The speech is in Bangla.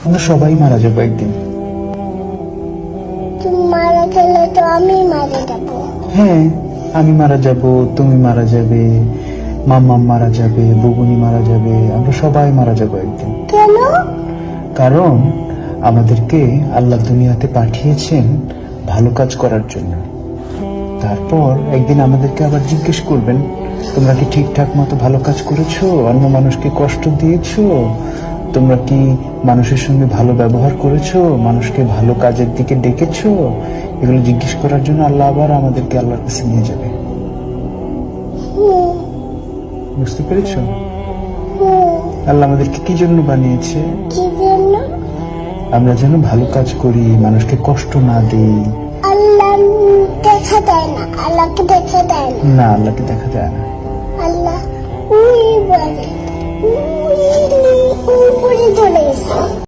আমরা সবাই মারা যাবো একদিন। তুমি মারা গেলে তো আমি মারা যাবো। হ্যাঁ, আমি মারা যাব, তুমি মারা যাবে, মাম্মা মারা যাবে, বুবুনি মারা যাবে, আমরা সবাই মারা যাবো একদিন। কেন? কারণ আমাদেরকে আল্লাহ দুনিয়াতে পাঠিয়েছেন ভালো কাজ করার জন্য। তারপর একদিন আমাদেরকে আবার জিজ্ঞেস করবেন, তোমরা কি ঠিকঠাক মতো ভালো কাজ করেছো? অন্য মানুষকে কষ্ট দিয়েছো? তোমরা কি মানুষের সঙ্গে ভালো ব্যবহার করেছো? মানুষকে ভালো কাজের দিকে ডেকেছো? এগুলো জিজ্ঞেস করার জন্য আল্লাহ আবার আমাদেরকে আল্লাহর কাছে নিয়ে যাবে। বুঝতে পেরেছো? আল্লাহ আমাদেরকে কি জন্য বানিয়েছে? কি জন্য? আমরা যেন ভালো কাজ করি, মানুষকে কষ্ট না দিই। আল্লাহ দেখা দেয় না, আল্লাহকে দেখা দেয় না। না, আল্লাহকে দেখা যায় না। আল্লাহ ওই বলে, ওই উপরে চলে গেছে।